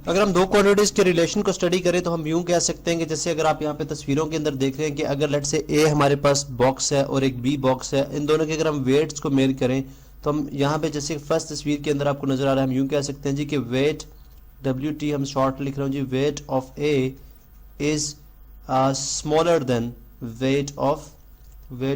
अगर हम दो क्वांटिटीज के रिलेशन को स्टडी करें तो हम यूं कह सकते हैं कि जैसे अगर आप यहाँ पे तस्वीरों के अंदर देख रहे हैं कि अगर लेट से ए हमारे पास बॉक्स है और एक बी बॉक्स है, इन दोनों के अगर हम वेट्स को मेयर करें तो हम यहाँ पे जैसे फर्स्ट तस्वीर के अंदर आपको नजर आ रहा है, हम यूं कह सकते हैं जी कि वेट WT हम शॉर्ट लिख रहे हैं जी, weight of A is smaller than weight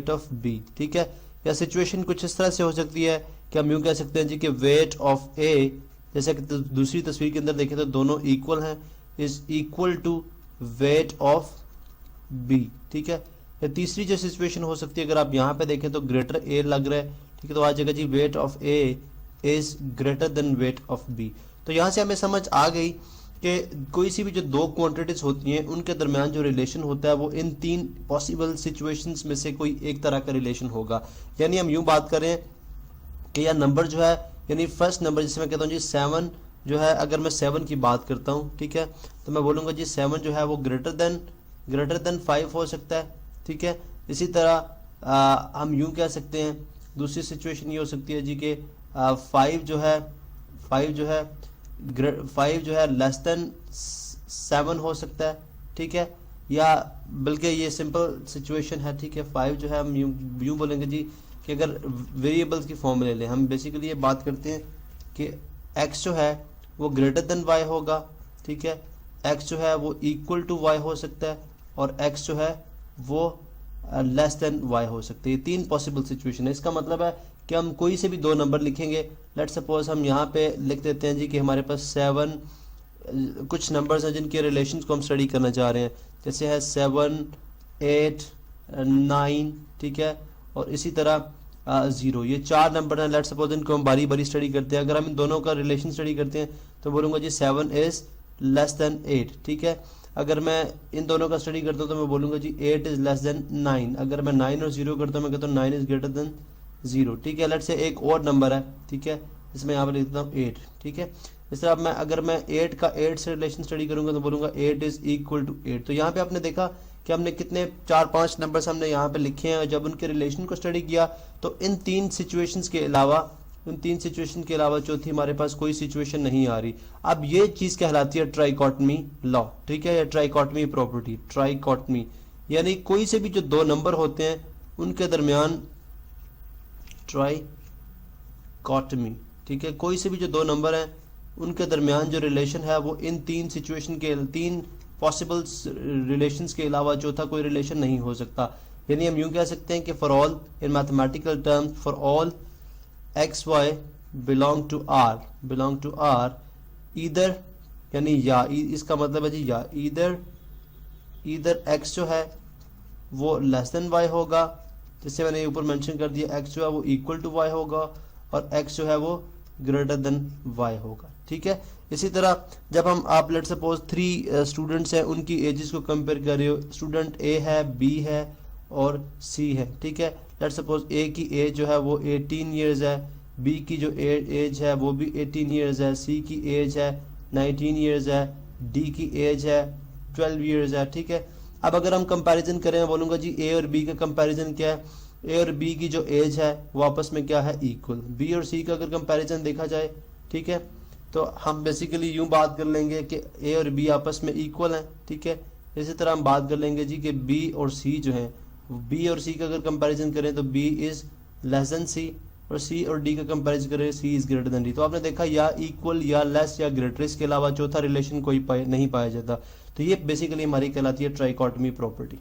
of B. ठीक है, या सिचुएशन कुछ इस तरह से हो सकती है कि हम यूं कह सकते हैं जी कि वेट ऑफ ए, जैसे कि दूसरी तस्वीर के अंदर देखें तो दोनों इक्वल हैं, is equal to weight of B. ठीक है, या तीसरी जो सिचुएशन हो सकती है अगर आप यहाँ पे देखें तो ग्रेटर ए लग रहा है, ठीक है, तो आ जाएगा जी weight of A is greater than weight of B. तो यहाँ से हमें समझ आ गई कि कोई सी भी जो दो क्वांटिटीज होती हैं उनके दरमियान जो रिलेशन होता है वो इन तीन पॉसिबल सिचुएशंस में से कोई एक तरह का रिलेशन होगा। यानी हम यूं बात करें कि यह नंबर जो है, यानी फर्स्ट नंबर जिसे मैं कहता हूँ जी 7 जो है, अगर मैं 7 की बात करता हूँ, ठीक है, तो मैं बोलूँगा जी 7 जो है वो ग्रेटर देन 5 हो सकता है। ठीक है, इसी तरह हम यूं कह सकते हैं, दूसरी सिचुएशन ये हो सकती है जी कि 5 जो है लेस देन 7 हो सकता है। ठीक है, या बल्कि ये सिंपल सिचुएशन है, ठीक है, 5 जो है हम यूं बोलेंगे जी कि अगर वेरिएबल्स की फॉर्म ले लें, हम बेसिकली ये बात करते हैं कि x जो है वो ग्रेटर देन y होगा। ठीक है, x जो है वो इक्वल टू y हो सकता है और x जो है वो लेस देन y हो सकता है। ये तीन पॉसिबल सिचुएशन है। इसका मतलब है कि हम कोई से भी दो नंबर लिखेंगे, लेट सपोज हम यहाँ पे लिख देते हैं जी कि हमारे पास 7 कुछ नंबर्स हैं जिनके रिलेशंस को हम स्टडी करना चाह रहे हैं, जैसे है 7 8 9, ठीक है, और इसी तरह 0। ये 4 नंबर हैं, लेट सपोज इनको हम बारी बारी स्टडी करते हैं। अगर हम इन दोनों का रिलेशन स्टडी करते हैं तो बोलूँगा जी 7 इज लेस देन 8। ठीक है, अगर मैं इन दोनों का स्टडी करता हूँ तो मैं बोलूँगा जी 8 इज लेस देन 9। अगर मैं 9 और 0 करता हूँ मैं कहता हूँ 9 इज ग्रेटर देन 0। ठीक है, लेट से एक और नंबर है, ठीक है, इसमें यहाँ पर लिखता हूँ 8। ठीक है, इस तरह अगर मैं 8 का 8 से रिलेशन स्टडी करूँगा तो बोलूँगा 8 इज इक्वल टू 8। तो यहाँ पे आपने देखा कि हमने कितने 4-5 नंबर्स हमने यहाँ पे लिखे हैं, और जब उनके रिलेशन को स्टडी किया तो इन तीन सिचुएशंस के अलावा चौथी हमारे पास कोई सिचुएशन नहीं आ रही। अब ये चीज़ कहलाती है ट्राइकोटमी लॉ। ठीक है, या ट्राइकोटमी प्रॉपर्टी। ट्राइकोटमी यानी कोई से भी जो दो नंबर होते हैं उनके दरमियान, ट्राइकोटमी, ठीक है, कोई से भी जो दो नंबर हैं उनके दरमियान जो रिलेशन है वो इन तीन पॉसिबल रिलेशंस के अलावा चौथा कोई रिलेशन नहीं हो सकता। यानी हम यूं कह सकते हैं कि for all in mathematical terms, for all x y belong to R either, यानी या, इसका मतलब है जी या, ईदर एक्स जो है वो लेस देन वाई होगा, जैसे मैंने ऊपर मेंशन कर दिया, एक्स जो है वो इक्वल टू वाई होगा, और एक्स जो है वो ग्रेटर देन वाई होगा। ठीक है, इसी तरह जब आप लेट सपोज 3 स्टूडेंट्स हैं, उनकी एजेस को कंपेयर कर रहे हो, स्टूडेंट ए है, बी है और सी है। ठीक है, लेट सपोज ए की एज जो है वो 18 ईयर्स है, बी की जो एज है वो भी 18 ईयर्स है, सी की एज है 19 ईयर्स है, डी की एज है 12 ईयर्स है। ठीक है, अब अगर हम कंपैरिजन करें, मैं बोलूँगा जी ए और बी का कंपैरिजन क्या है, ए और बी की जो एज है वो आपस में क्या है, इक्वल। बी और सी का अगर कंपैरिजन देखा जाए, ठीक है, तो हम बेसिकली यूं बात कर लेंगे कि ए और बी आपस में इक्वल हैं। ठीक है, इसी तरह हम बात कर लेंगे जी कि बी और सी जो हैं, बी और सी का अगर कंपैरिजन करें तो बी इज लेस देन सी, और सी और डी का कंपैरिजन करें सी इज ग्रेटर देन डी। तो आपने देखा या इक्वल या लेस या ग्रेटर, इसके अलावा चौथा रिलेशन कोई नहीं पाया जाता। तो ये बेसिकली हमारी कहलाती है ट्राइकोटमी प्रॉपर्टी।